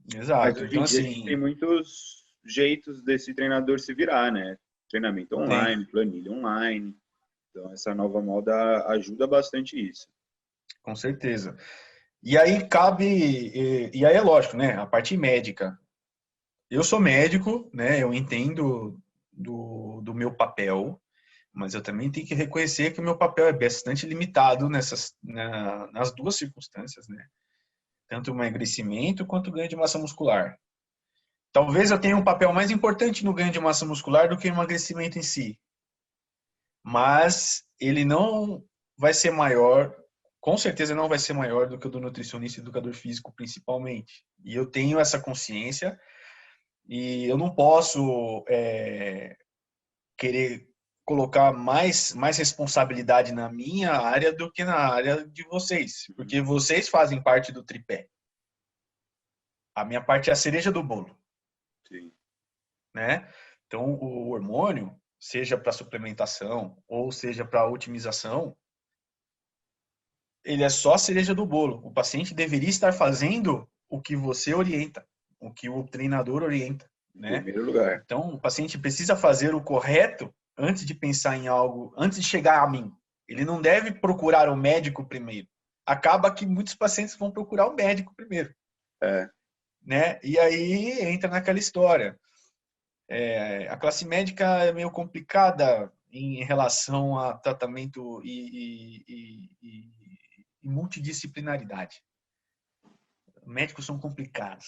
Mas Exato. hoje Então, em dia a gente tem assim, muitos jeitos desse treinador se virar, né? Treinamento tem, online, planilha online. Então, essa nova moda ajuda bastante isso. com certeza. E aí cabe, e aí é lógico, né? A parte médica. Eu sou médico, né? Eu entendo do meu papel, mas eu também tenho que reconhecer que o meu papel é bastante limitado nas duas circunstâncias, né? Tanto o emagrecimento quanto o ganho de massa muscular. Talvez eu tenha um papel mais importante no ganho de massa muscular do que o emagrecimento em si, mas ele não vai ser maior, com certeza não vai ser maior do que o do nutricionista e educador físico, principalmente. E eu tenho essa consciência e eu não posso querer colocar mais responsabilidade na minha área do que na área de vocês, porque vocês fazem parte do tripé. A minha parte é a cereja do bolo, Sim. né? Então, o hormônio, seja para suplementação ou seja para otimização, ele é só a cereja do bolo. O paciente deveria estar fazendo o que você orienta, o que o treinador orienta, Em né? primeiro lugar. Então, o paciente precisa fazer o correto antes de pensar em algo, antes de chegar a mim. Ele não deve procurar o médico primeiro. Acaba que muitos pacientes vão procurar o médico primeiro, É, né? E aí entra naquela história. A classe médica é meio complicada em relação a tratamento e multidisciplinaridade. Médicos são complicados.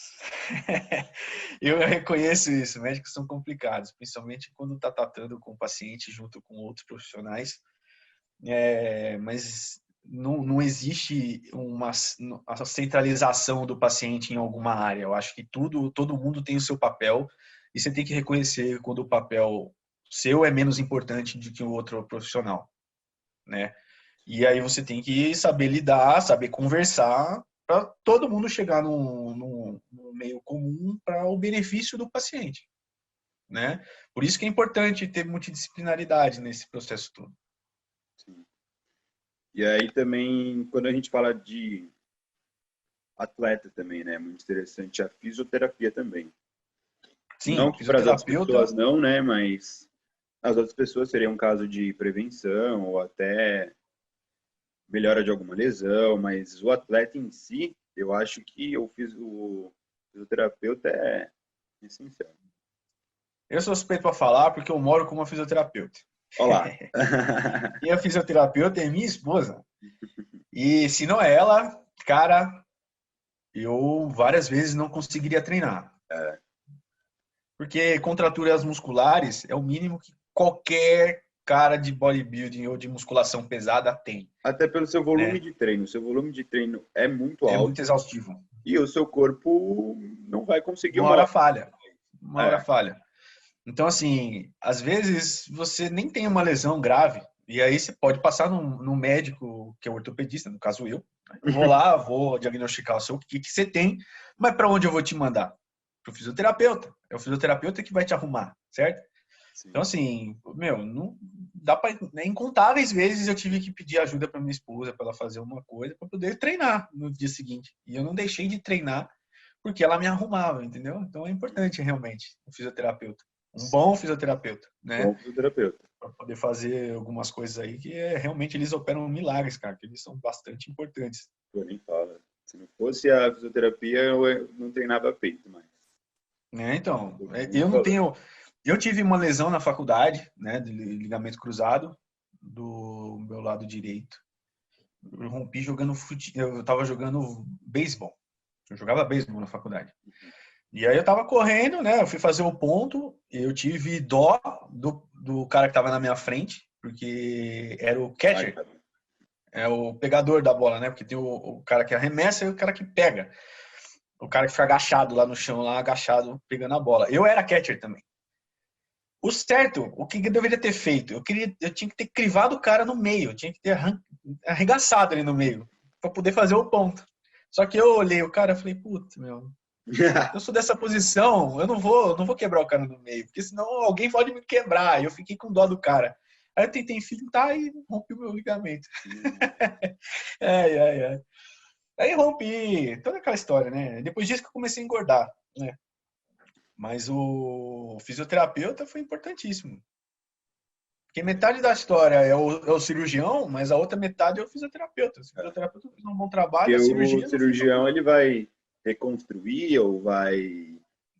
Eu reconheço isso, médicos são complicados, principalmente quando está tratando com o paciente junto com outros profissionais. Mas não existe a centralização do paciente em alguma área. Eu acho que todo mundo tem o seu papel e você tem que reconhecer quando o papel seu é menos importante do que o outro profissional, né? E aí você tem que saber lidar, saber conversar para todo mundo chegar num meio comum para o benefício do paciente, né? Por isso que é importante ter multidisciplinaridade nesse processo todo. sim. E aí também, quando a gente fala de atleta também, né? Muito interessante a fisioterapia também. Não Sim, que para as outras pessoas fisioterapeuta, não, né? Mas as outras pessoas seria um caso de prevenção ou até melhora de alguma lesão, mas o atleta em si, eu acho que o fisioterapeuta é essencial. eu sou suspeito para falar porque eu moro com uma fisioterapeuta. Olá. E a fisioterapeuta é minha esposa. E se não é ela, cara, eu várias vezes não conseguiria treinar. É, Porque contraturas musculares é o mínimo que qualquer cara de bodybuilding ou de musculação pesada tem, até pelo seu volume né? de treino. O seu volume de treino é muito É muito alto exaustivo. e o seu corpo não vai conseguir Uma uma hora hora. falha. Uma hora É, falha. Então, assim, às vezes você nem tem uma lesão grave, e aí você pode passar num médico que é ortopedista, no caso eu. Eu vou lá, vou diagnosticar o que você tem, mas para onde eu vou te mandar? Para o fisioterapeuta. É o fisioterapeuta que vai te arrumar, certo? Então, sim. assim, meu, não dá para. Incontáveis vezes eu tive que pedir ajuda para minha esposa para ela fazer uma coisa para poder treinar no dia seguinte. E eu não deixei de treinar porque ela me arrumava, entendeu? Então é importante realmente o fisioterapeuta. Um bom fisioterapeuta, né? Bom fisioterapeuta. Para poder fazer algumas coisas aí que realmente eles operam milagres, cara, que eles são bastante importantes. Pô, nem fala. Se não fosse a fisioterapia, eu não treinava peito mais. Né? Então, Todo mundo eu não falando. tenho. Eu tive uma lesão na faculdade, né, de ligamento cruzado do meu lado direito. Eu rompi jogando eu tava jogando beisebol. Eu jogava beisebol na faculdade. E aí eu tava correndo, né? Eu fui fazer o ponto, eu tive dó do cara que tava na minha frente, porque era o Ai, catcher, cara. é o pegador da bola, né? Porque tem o cara que arremessa e o cara que pega. O cara que fica agachado lá no chão, lá agachado, pegando a bola. Eu era catcher também. O certo, o que eu deveria ter feito? Eu tinha que ter crivado o cara no meio, eu tinha que ter arregaçado ele no meio, para poder fazer o ponto. Só que eu olhei o cara e falei, putz, meu, eu sou dessa posição, eu não vou quebrar o cara no meio, porque senão alguém pode me quebrar. E eu fiquei com dó do cara. Aí eu tentei infiltrar e rompi o meu ligamento. Ai, ai, ai. Aí rompi toda aquela história, né? Depois disso que eu comecei a engordar, né? Mas o fisioterapeuta foi importantíssimo. Porque metade da história é o cirurgião, mas a outra metade é o fisioterapeuta. Se o fisioterapeuta fez um bom trabalho, Porque a o cirurgia não fica cirurgião, boa. ele vai reconstruir ou vai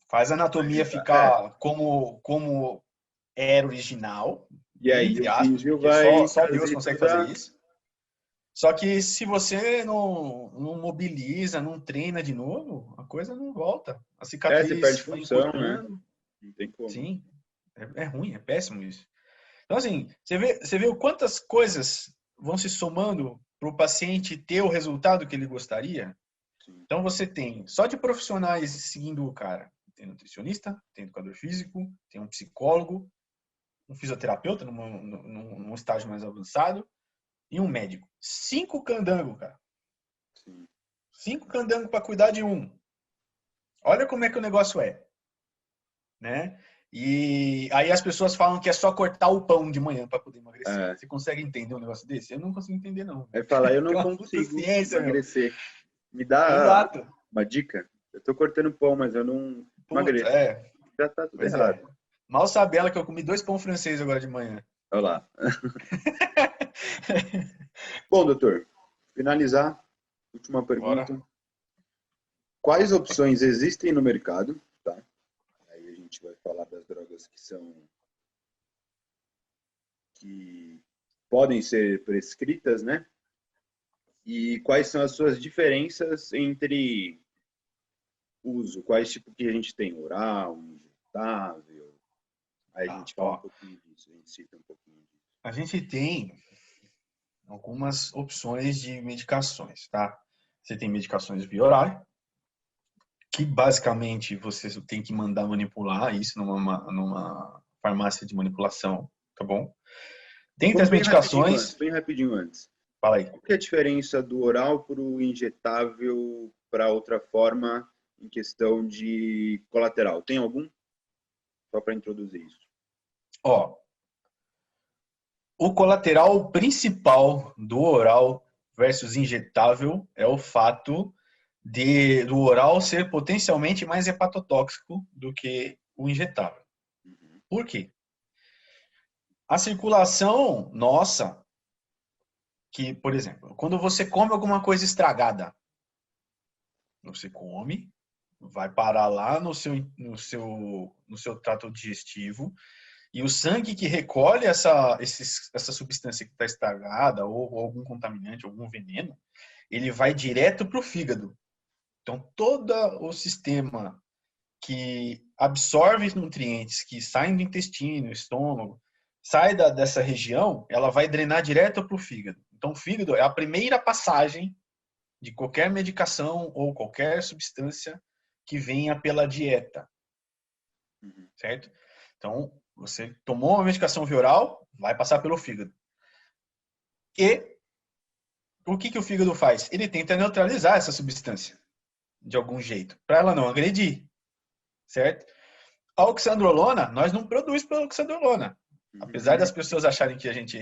Faz a anatomia ajudar. É. ficar como era original, E aí entre o aspas, físio porque vai só Deus trazer consegue fazer toda... isso. Só que se você não mobiliza, não treina de novo, a coisa não volta. A É, você perde cicatriz vai função, né? encurtando. Não tem como. Sim, é ruim, é péssimo isso. Então, assim, você vê o quantas coisas vão se somando para o paciente ter o resultado que ele gostaria. Sim. Então, você tem só de profissionais seguindo o cara. Tem nutricionista, tem educador físico, tem um psicólogo, um fisioterapeuta num estágio mais avançado e um médico. 5 candangos, cara. Sim. 5 candangos para cuidar de um. Olha como é que o negócio é, né? E aí as pessoas falam que é só cortar o pão de manhã para poder emagrecer. É. Você consegue entender um negócio desse? Eu não consigo entender, não. Aí fala, eu É não uma puta consigo ciência, meu. emagrecer. Me dá Exato. uma dica? Eu tô cortando pão, mas eu não Puta, emagreço. Já tá tudo Pois errado. é. Mal sabe ela que eu comi 2 pão francês agora de manhã. Olha lá. Bom, doutor, finalizar, última Bora. pergunta. Quais opções existem no mercado? Tá? Aí a gente vai falar das drogas que podem ser prescritas, né? E quais são as suas diferenças entre uso? Quais tipo que a gente tem? Oral, injetável? Aí a Tá, gente fala um ó. pouquinho disso, a gente cita um pouquinho disso. A gente tem algumas opções de medicações, tá? Você tem medicações via oral, que basicamente você tem que mandar manipular isso numa farmácia de manipulação, tá bom? Dentre Vamos as medicações, bem rapidinho antes. fala aí. Qual que é a diferença do oral para o injetável para outra forma em questão de colateral? Tem algum? Só para introduzir isso. Ó, o colateral principal do oral versus injetável é o fato do oral ser potencialmente mais hepatotóxico do que o injetável. Uhum. Por quê? A circulação nossa, que, por exemplo, quando você come alguma coisa estragada, você come, vai parar lá no seu trato digestivo, e o sangue que recolhe essa substância que está estragada, ou algum contaminante, algum veneno, ele vai direto para o fígado. Então, todo o sistema que absorve os nutrientes que saem do intestino, estômago, sai dessa região, ela vai drenar direto para o fígado. Então, o fígado é a primeira passagem de qualquer medicação ou qualquer substância que venha pela dieta, Uhum. certo? Então, você tomou uma medicação via oral, vai passar pelo fígado. E o que o fígado faz? Ele tenta neutralizar essa substância de algum jeito, para ela não agredir, certo? A oxandrolona, nós não produzimos pela oxandrolona. Apesar das Uhum. pessoas acharem que a gente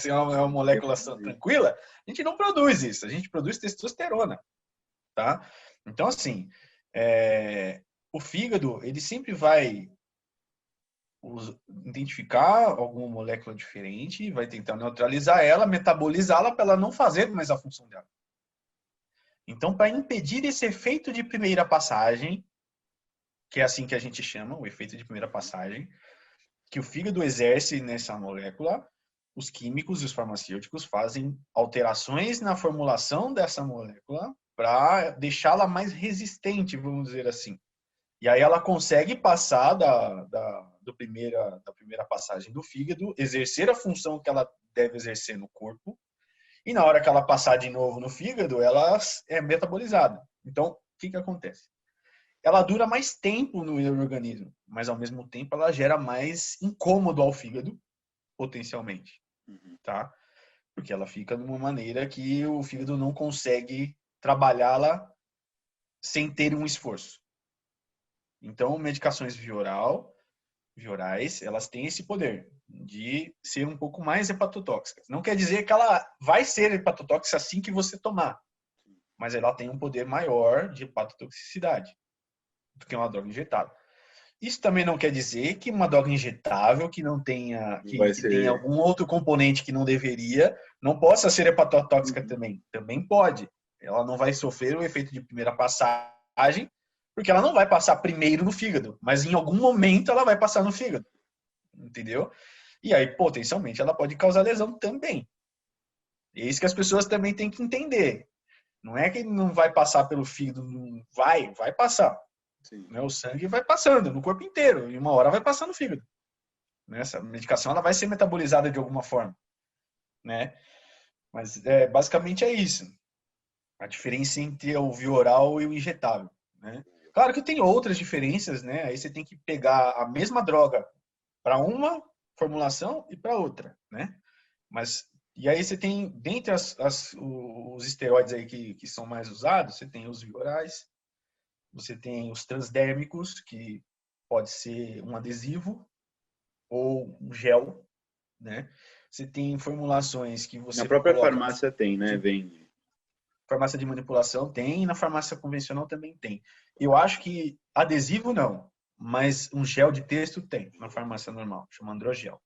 é uma molécula tranquila, a gente não produz isso. A gente produz testosterona, tá? Então, assim, o fígado, ele sempre vai identificar alguma molécula diferente, vai tentar neutralizar ela, metabolizá-la para ela não fazer mais a função dela. Então, para impedir esse efeito de primeira passagem, que é assim que a gente chama, o efeito de primeira passagem, que o fígado exerce nessa molécula, os químicos e os farmacêuticos fazem alterações na formulação dessa molécula para deixá-la mais resistente, vamos dizer assim. E aí ela consegue passar da primeira passagem do fígado, exercer a função que ela deve exercer no corpo, e na hora que ela passar de novo no fígado, ela é metabolizada. Então, o que acontece? Ela dura mais tempo no organismo, mas ao mesmo tempo ela gera mais incômodo ao fígado, potencialmente, Uhum. tá? Porque ela fica de uma maneira que o fígado não consegue trabalhá-la sem ter um esforço. Então, medicações via orais, elas têm esse poder de ser um pouco mais hepatotóxica. Não quer dizer que ela vai ser hepatotóxica assim que você tomar, mas ela tem um poder maior de hepatotoxicidade do que uma droga injetável. Isso também não quer dizer que uma droga injetável que não tenha, que tenha algum outro componente que não deveria, não possa ser hepatotóxica também. Também pode. Ela não vai sofrer o efeito de primeira passagem, porque ela não vai passar primeiro no fígado, mas em algum momento ela vai passar no fígado. Entendeu? E aí, potencialmente, ela pode causar lesão também. É isso que as pessoas também têm que entender. Não é que não vai passar pelo fígado, não vai passar. Né? O sangue vai passando no corpo inteiro e uma hora vai passar no fígado. Né? Essa medicação ela vai ser metabolizada de alguma forma. Né? Mas basicamente é isso. A diferença entre o via oral e o injetável. Né? Claro que tem outras diferenças, né? Aí você tem que pegar a mesma droga para uma formulação e para outra, né? Mas e aí você tem, dentre os esteroides aí que são mais usados, você tem os via orais, você tem os transdérmicos, que pode ser um adesivo ou um gel, né? Você tem formulações que você Na própria coloca farmácia tem, né? Vende. Farmácia de manipulação tem, e na farmácia convencional também tem. Eu acho que adesivo não, mas um gel de texto tem na farmácia normal, chama Androgel.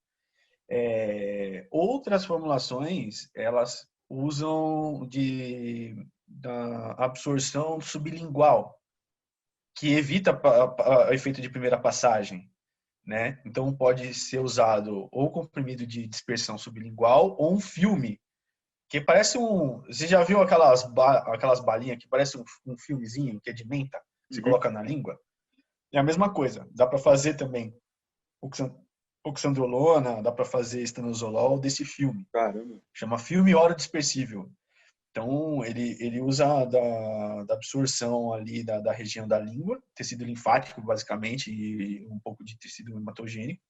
Outras formulações, elas usam da absorção sublingual, que evita efeito de primeira passagem, né? Então pode ser usado ou comprimido de dispersão sublingual ou um filme, que parece um... Você já viu aquelas balinhas que parece um filmezinho que é de menta? Você coloca na língua? É a mesma coisa. Dá para fazer também oxandrolona, dá para fazer estanozolol desse filme. Caramba. Chama filme orodispersível. Então, ele usa da absorção ali da região da língua, tecido linfático, basicamente, e um pouco de tecido hematogênico.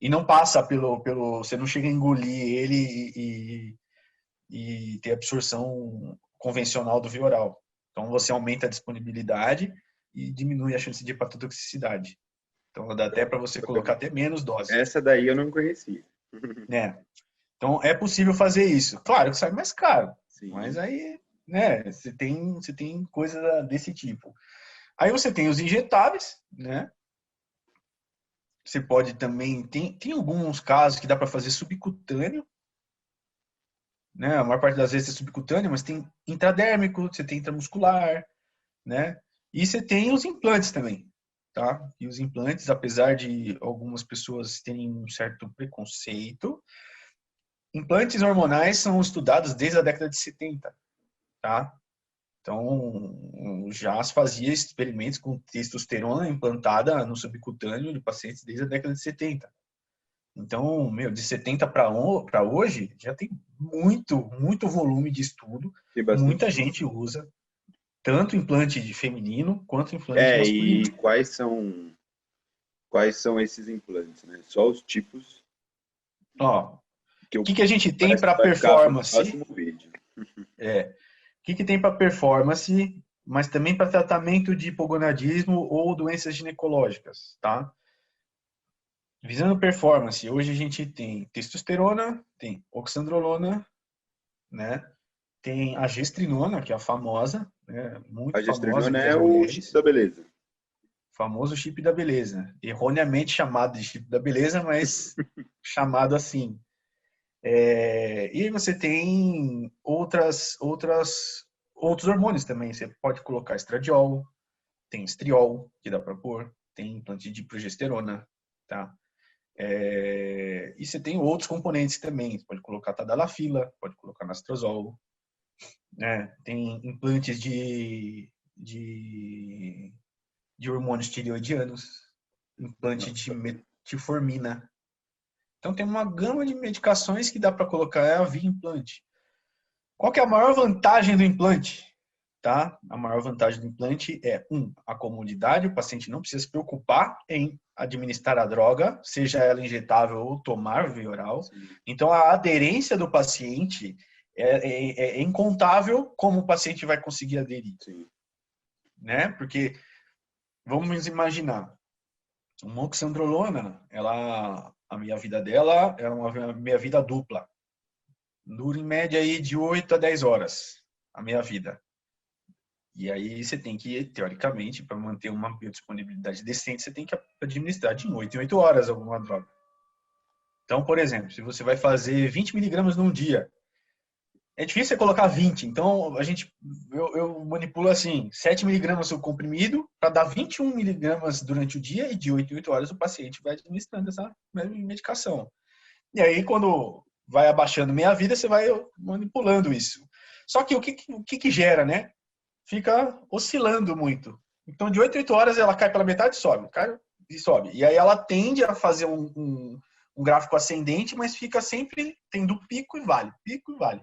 E não passa você não chega a engolir ele e ter absorção convencional do via oral. Então, você aumenta a disponibilidade e diminui a chance de hepatotoxicidade. Então, dá até para você colocar até menos dose. Essa daí eu não conhecia. Né? Então, é possível fazer isso. Claro que sai mais caro, Sim. mas aí, né, você tem coisa desse tipo. Aí você tem os injetáveis, né? Você pode também... Tem alguns casos que dá para fazer subcutâneo, né? A maior parte das vezes é subcutâneo, mas tem intradérmico, você tem intramuscular, né? E você tem os implantes também, tá? E os implantes, apesar de algumas pessoas terem um certo preconceito, implantes hormonais são estudados desde a década de 70, tá? Então, já se fazia experimentos com testosterona implantada no subcutâneo de pacientes desde a década de 70. Então, de 70 para hoje, já tem muito volume de estudo. Muita gente usa, tanto implante de feminino quanto implante masculino. E quais são esses implantes, né? Só os tipos. Ó, o que a gente tem para performance? O que tem para performance, mas também para tratamento de hipogonadismo ou doenças ginecológicas, tá? Visando performance, hoje a gente tem testosterona, tem oxandrolona, né? Tem a gestrinona, que é a famosa, né? Muito a famosa gestrinona entre é as o mulheres. chip da beleza. Famoso chip da beleza. Erroneamente chamado de chip da beleza, mas chamado assim. E você tem outros hormônios também. Você pode colocar estradiol, tem estriol, que dá para pôr, tem implante de progesterona, tá? E você tem outros componentes também. Você pode colocar tadalafila, pode colocar nastrozol, né? Tem implantes de hormônios tireoidianos, implante de metformina. Então tem uma gama de medicações que dá para colocar via implante. Qual que é a maior vantagem do implante? Tá? A maior vantagem do implante é, a comodidade, o paciente não precisa se preocupar em administrar a droga, seja ela injetável ou tomar via oral. Sim. Então a aderência do paciente é incontável como o paciente vai conseguir aderir. Sim. Né? Porque, vamos imaginar, uma oxandrolona, a meia-vida dela é uma meia-vida dupla. Dura em média aí de 8 a 10 horas a meia-vida. E aí você tem que, teoricamente, para manter uma biodisponibilidade decente, você tem que administrar de 8 em 8 horas alguma droga. Então, por exemplo, se você vai fazer 20 miligramas num dia, é difícil você colocar 20. Então, eu manipulo assim, 7 miligramas o comprimido para dar 21 miligramas durante o dia e de 8 em 8 horas o paciente vai administrando essa medicação. E aí, quando vai abaixando meia-vida, você vai manipulando isso. Só que o que gera, né? Fica oscilando muito. Então, de 8 em 8 horas, ela cai pela metade e sobe. Cai e sobe. E aí ela tende a fazer um gráfico ascendente, mas fica sempre tendo pico e vale. Pico e vale.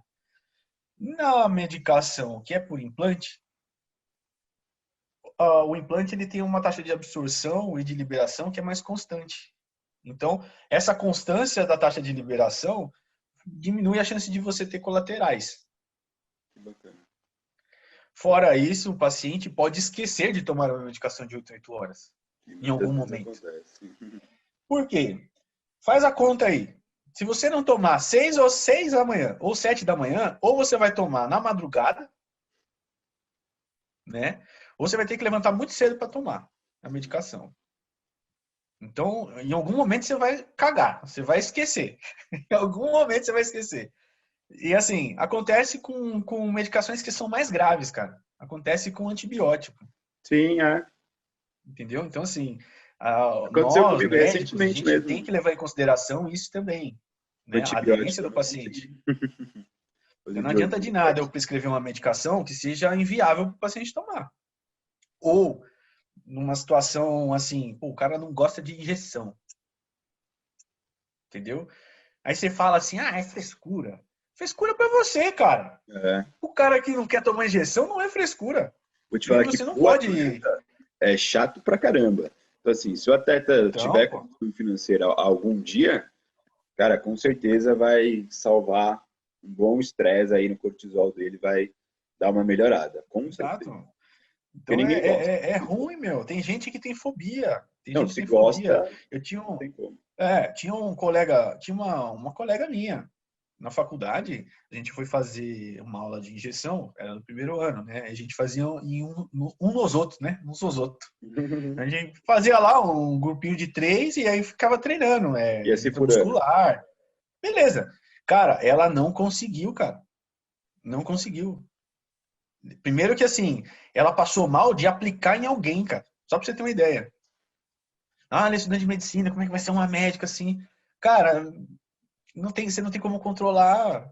Na medicação que é por implante, o implante ele tem uma taxa de absorção e de liberação que é mais constante. Então, essa constância da taxa de liberação diminui a chance de você ter colaterais. Que bacana. Fora isso, o paciente pode esquecer de tomar uma medicação de 8 em 8 horas, em algum momento. Acontece. Por quê? Faz a conta aí. Se você não tomar 6 da manhã ou 7 da manhã, ou você vai tomar na madrugada, né? Ou você vai ter que levantar muito cedo para tomar a medicação. Então, em algum momento você vai cagar, você vai esquecer. Em algum momento você vai esquecer. E assim, acontece com medicações que são mais graves, cara. Acontece com antibiótico. Sim, é. Entendeu? Então, assim, Aconteceu nós, comigo médicos, a recentemente gente mesmo. tem que levar em consideração isso também. Né? A aderência Antibiótico, do né? paciente. Porque não adianta de nada eu prescrever uma medicação que seja inviável para o paciente tomar. Ou, numa situação assim, pô, o cara não gosta de injeção. Entendeu? Aí você fala assim, é frescura. Frescura para você, cara. É. O cara que não quer tomar injeção não é frescura. Vou te E falar que você não pro pode... atleta é chato pra caramba. Então, assim, se o atleta tiver pô. condição financeira algum dia, cara, com certeza vai salvar um bom estresse aí no cortisol dele, vai dar uma melhorada. Com certeza. Exato. Porque Então ninguém gosta. é ruim, meu. Tem gente que tem fobia. Tem Não, gente que se tem fobia. gosta, Eu tinha não tem como. tinha um colega, tinha uma colega minha na faculdade. A gente foi fazer uma aula de injeção, era no primeiro ano, né? A gente fazia um nos outros, né? Uns nos outros. A gente fazia lá um grupinho de 3 e aí ficava treinando, Ia se furando. intramuscular. Beleza. Cara, ela não conseguiu, cara. Não conseguiu. Primeiro que assim, ela passou mal de aplicar em alguém, cara. Só pra você ter uma ideia. Ela é estudante de medicina, como é que vai ser uma médica assim? Cara, você não tem como controlar.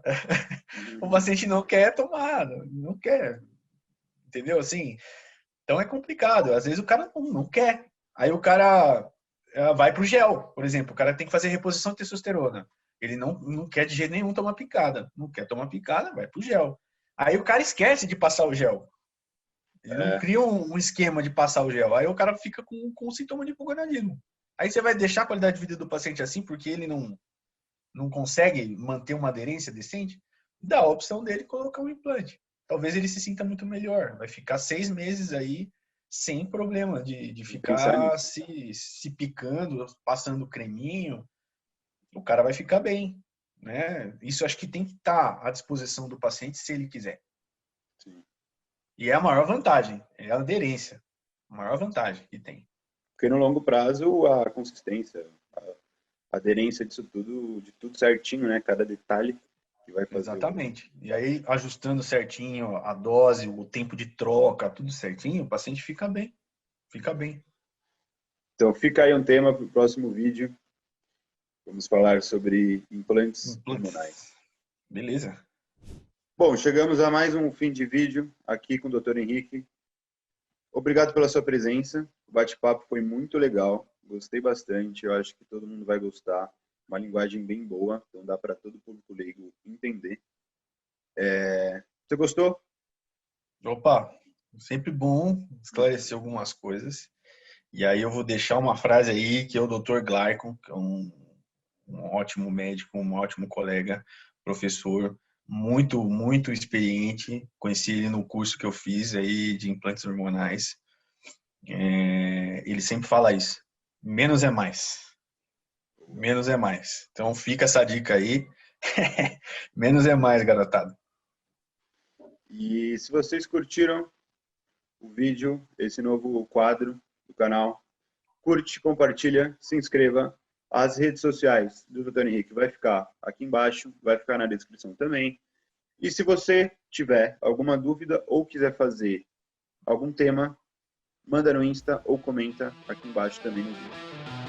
O paciente não quer tomar, não quer. Entendeu? Assim, então é complicado. Às vezes o cara não quer. Aí o cara vai pro gel, por exemplo. O cara tem que fazer reposição de testosterona. Ele não quer de jeito nenhum tomar picada. Não quer tomar picada, vai pro gel. Aí o cara esquece de passar o gel. Ele não É, cria um esquema de passar o gel. Aí o cara fica com sintoma de hipogonadismo. Aí você vai deixar a qualidade de vida do paciente assim porque ele não consegue manter uma aderência decente? Dá a opção dele colocar um implante. Talvez ele se sinta muito melhor. Vai ficar 6 meses aí sem problema de vou pensar ficar nisso. se picando, passando creminho. O cara vai ficar bem. Né? Isso acho que tem que estar à disposição do paciente se ele quiser. Sim. E é a maior vantagem, é a aderência. A maior vantagem que tem. Porque no longo prazo, a consistência, a aderência disso tudo, de tudo certinho, né? Cada detalhe que vai fazer Exatamente. E aí, ajustando certinho a dose, o tempo de troca, tudo certinho, o paciente fica bem. Fica bem. Então fica aí um tema para o próximo vídeo. Vamos falar sobre implantes hormonais. Beleza. Bom, chegamos a mais um fim de vídeo aqui com o Dr. Henrique. Obrigado pela sua presença. O bate-papo foi muito legal. Gostei bastante. Eu acho que todo mundo vai gostar. Uma linguagem bem boa, então dá para todo público leigo entender. Você gostou? Opa, sempre bom esclarecer algumas coisas. E aí eu vou deixar uma frase aí que é o Dr. Glycon, que é um ótimo médico, um ótimo colega, professor, muito experiente. Conheci ele no curso que eu fiz aí de implantes hormonais. Ele sempre fala isso. Menos é mais. menos é mais. Então fica essa dica aí. Menos é mais, garotada. E se vocês curtiram o vídeo, esse novo quadro do canal, curte, compartilha, se inscreva. As redes sociais do Dr. Henrique vai ficar aqui embaixo, vai ficar na descrição também. E se você tiver alguma dúvida ou quiser fazer algum tema, manda no Insta ou comenta aqui embaixo também no vídeo.